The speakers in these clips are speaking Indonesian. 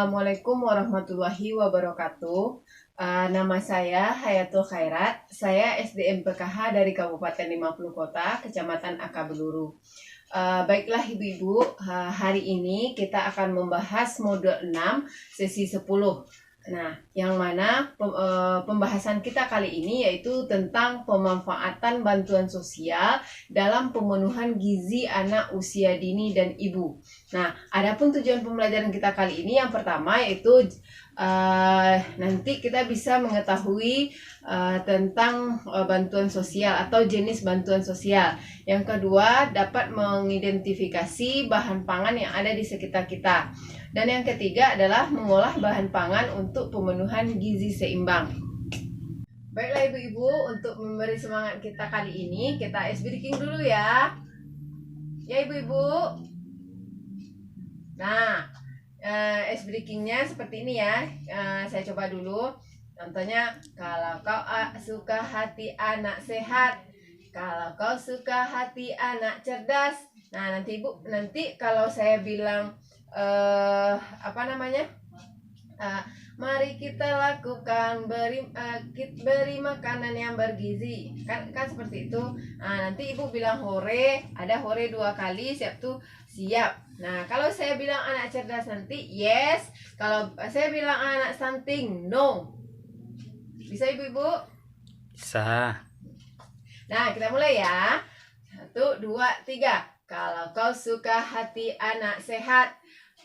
Assalamualaikum warahmatullahi wabarakatuh. Nama saya Hayatul Khairat. Saya SDM PKH dari Kabupaten 50 Kota, Kecamatan Akabeluru. Baiklah Ibu-Ibu, hari ini kita akan membahas modul 6, sesi 10. Nah, yang mana pembahasan kita kali ini yaitu tentang pemanfaatan bantuan sosial dalam pemenuhan gizi anak usia dini dan ibu. Nah, adapun tujuan pembelajaran kita kali ini yang pertama yaitu nanti kita bisa mengetahui tentang bantuan sosial atau jenis bantuan sosial. Yang kedua, dapat mengidentifikasi bahan pangan yang ada di sekitar kita. Dan yang ketiga adalah mengolah bahan pangan untuk pemenuhan gizi seimbang. Baiklah Ibu-Ibu, untuk memberi semangat kita kali ini, kita ice breaking dulu ya. Ya Ibu-Ibu. Nah, ice breakingnya seperti ini ya. Saya coba dulu. Contohnya, kalau kau suka hati anak sehat, kalau kau suka hati anak cerdas. Nah, nanti Ibu, nanti kalau saya bilang mari kita lakukan beri makanan yang bergizi, kan seperti itu. Nah, nanti Ibu bilang hore, ada hore 2 kali, siap tuh, siap. Nah, kalau saya bilang anak cerdas nanti yes, kalau saya bilang anak stunting no. Bisa Ibu-Ibu? Bisa. Nah, kita mulai ya. 1, 2, 3. Kalau kau suka hati anak sehat,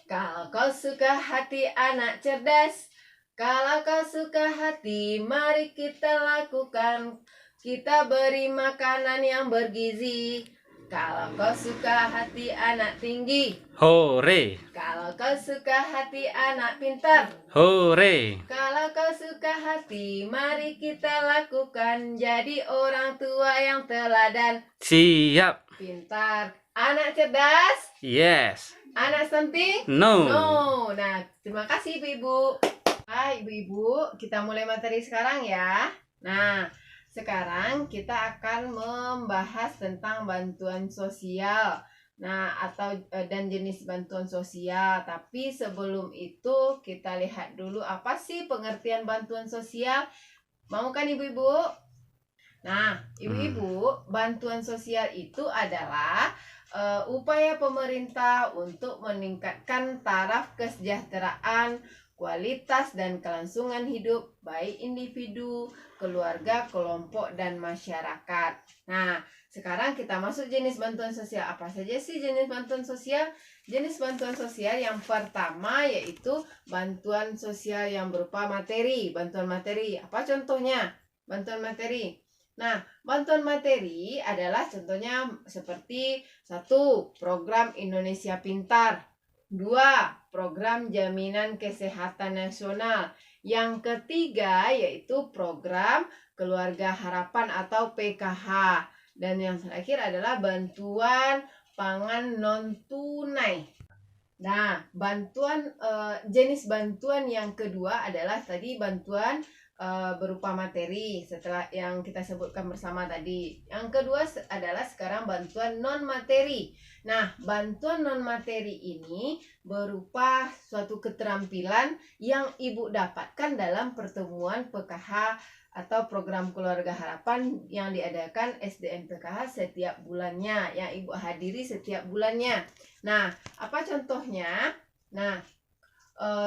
kalau kau suka hati anak cerdas, kalau kau suka hati, mari kita lakukan, kita beri makanan yang bergizi. Kalau kau suka hati anak tinggi, Hore. kalau kau suka hati anak pintar, Hore. kalau kau suka hati, mari kita lakukan, jadi orang tua yang teladan. Siap. Pintar. Anak cerdas? Yes. Anak stunting? No. No. Nah, terima kasih Ibu-Ibu. Ibu-Ibu, kita mulai materi sekarang ya. Nah, sekarang kita akan membahas tentang bantuan sosial. Nah, dan jenis bantuan sosial. Tapi sebelum itu kita lihat dulu apa sih pengertian bantuan sosial. Mau kan Ibu-Ibu? Nah, Ibu-Ibu, bantuan sosial itu adalah upaya pemerintah untuk meningkatkan taraf kesejahteraan, kualitas dan kelangsungan hidup baik individu, keluarga, kelompok, dan masyarakat. Nah, sekarang kita masuk jenis bantuan sosial. Apa saja sih jenis bantuan sosial? Jenis bantuan sosial yang pertama yaitu bantuan sosial yang berupa materi. Bantuan materi, apa contohnya? Bantuan materi. Nah, bantuan materi adalah contohnya seperti 1. Program Indonesia Pintar, 2. Program Jaminan Kesehatan Nasional, yang ketiga yaitu program Keluarga Harapan atau PKH, dan yang terakhir adalah bantuan pangan non tunai. Nah, jenis bantuan yang kedua adalah tadi bantuan berupa materi setelah yang kita sebutkan bersama tadi. Yang kedua adalah sekarang bantuan non materi. Nah, bantuan non materi ini berupa suatu keterampilan yang Ibu dapatkan dalam pertemuan PKH atau program Keluarga Harapan yang diadakan SDM PKH setiap bulannya, yang Ibu hadiri setiap bulannya. Nah, apa contohnya? Nah,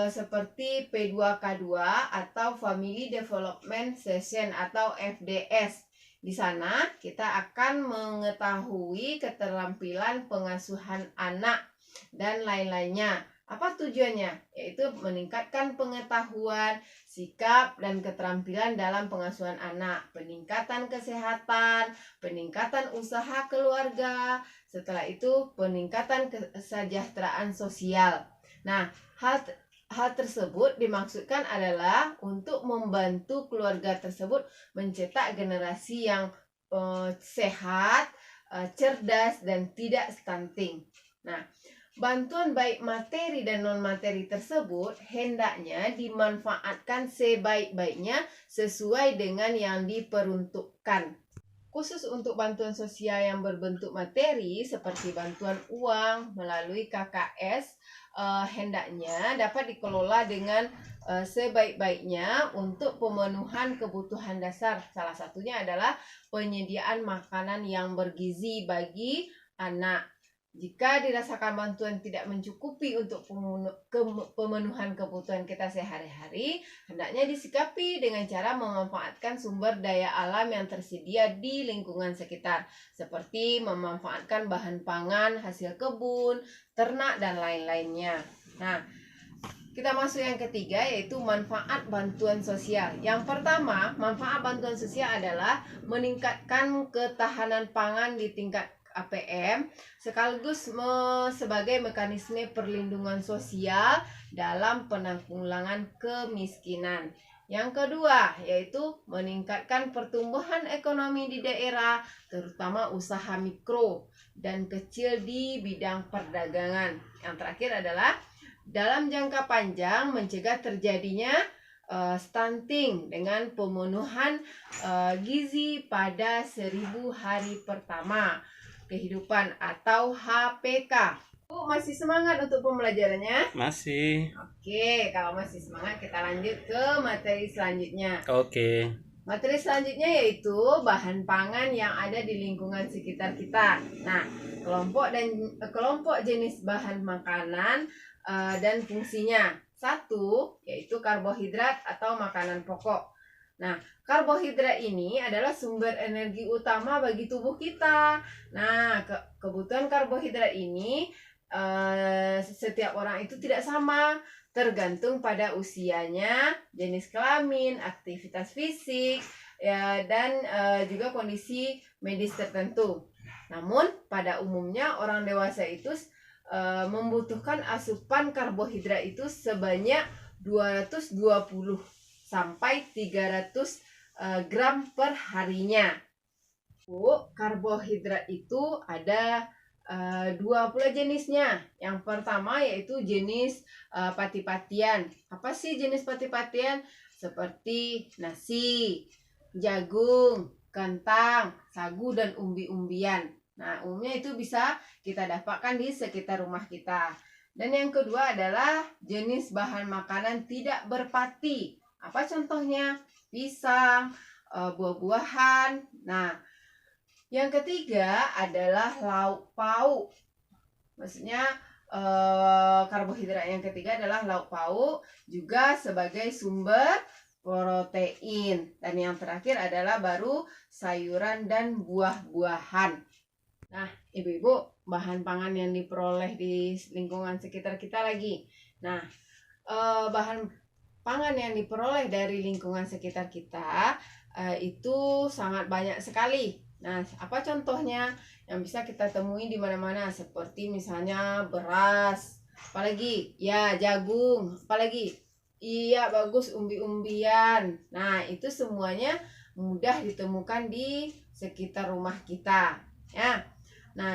seperti P2K2 atau Family Development Session atau FDS. Di sana kita akan mengetahui keterampilan pengasuhan anak dan lain-lainnya. Apa tujuannya? Yaitu meningkatkan pengetahuan, sikap, dan keterampilan dalam pengasuhan anak, peningkatan kesehatan, peningkatan usaha keluarga, setelah itu peningkatan kesejahteraan sosial. Nah, hal tersebut dimaksudkan adalah untuk membantu keluarga tersebut mencetak generasi yang sehat, cerdas, dan tidak stunting. Nah, bantuan baik materi dan non materi tersebut hendaknya dimanfaatkan sebaik-baiknya sesuai dengan yang diperuntukkan. Khusus untuk bantuan sosial yang berbentuk materi seperti bantuan uang melalui KKS, hendaknya dapat dikelola dengan sebaik-baiknya untuk pemenuhan kebutuhan dasar. Salah satunya adalah penyediaan makanan yang bergizi bagi anak. Jika dirasakan bantuan tidak mencukupi untuk pemenuhan kebutuhan kita sehari-hari, hendaknya disikapi dengan cara memanfaatkan sumber daya alam yang tersedia di lingkungan sekitar, seperti memanfaatkan bahan pangan, hasil kebun, ternak, dan lain-lainnya. Nah, kita masuk yang ketiga, yaitu manfaat bantuan sosial. Yang pertama, manfaat bantuan sosial adalah meningkatkan ketahanan pangan di tingkat APM sekaligus sebagai mekanisme perlindungan sosial dalam penanggulangan kemiskinan. Yang kedua, yaitu meningkatkan pertumbuhan ekonomi di daerah, terutama usaha mikro dan kecil di bidang perdagangan. Yang terakhir adalah dalam jangka panjang mencegah terjadinya stunting dengan pemenuhan gizi pada 1000 hari pertama kehidupan atau HPK. Bu, masih semangat untuk pembelajarannya? Masih. Oke, kalau masih semangat kita lanjut ke materi selanjutnya. Oke. Materi selanjutnya yaitu bahan pangan yang ada di lingkungan sekitar kita. Nah, kelompok jenis bahan makanan dan fungsinya. Satu, yaitu karbohidrat atau makanan pokok. Nah, karbohidrat ini adalah sumber energi utama bagi tubuh kita. Nah, kebutuhan karbohidrat ini setiap orang itu tidak sama, tergantung pada usianya, jenis kelamin, aktivitas fisik, ya, dan juga kondisi medis tertentu. Namun, pada umumnya orang dewasa itu membutuhkan asupan karbohidrat itu sebanyak 220 sampai 300 gram per harinya. Karbohidrat itu ada 20 jenisnya. Yang pertama yaitu jenis pati-patian. Apa sih jenis pati-patian? Seperti nasi, jagung, kentang, sagu, dan umbi-umbian. Nah, umumnya itu bisa kita dapatkan di sekitar rumah kita. Dan yang kedua adalah jenis bahan makanan tidak berpati. Apa contohnya? Pisang, buah-buahan. Nah, yang ketiga adalah lauk pauk. Maksudnya karbohidrat yang ketiga adalah lauk pauk, juga sebagai sumber protein. Dan yang terakhir adalah baru sayuran dan buah-buahan. Nah, ibu-ibu, bahan pangan yang diperoleh di lingkungan sekitar kita lagi. Nah, bahan pangan yang diperoleh dari lingkungan sekitar kita itu sangat banyak sekali. Nah, apa contohnya yang bisa kita temui di mana-mana? Seperti misalnya beras, apalagi ya jagung, apalagi iya bagus umbi-umbian. Nah, itu semuanya mudah ditemukan di sekitar rumah kita, ya. Nah,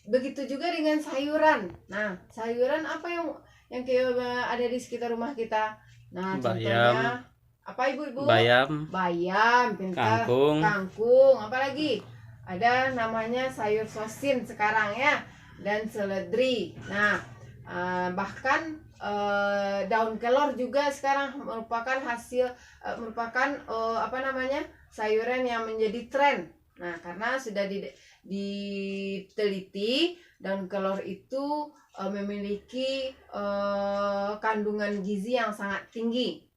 begitu juga dengan sayuran. Nah, sayuran apa yang ada di sekitar rumah kita? Nah, contohnya apa ibu-ibu? Bayam, pintar, kangkung, apalagi ada namanya sayur sosin sekarang ya, dan seledri. Nah, bahkan daun kelor juga sekarang merupakan sayuran yang menjadi tren. Nah, karena sudah diteliti, daun kelor itu memiliki kandungan gizi yang sangat tinggi.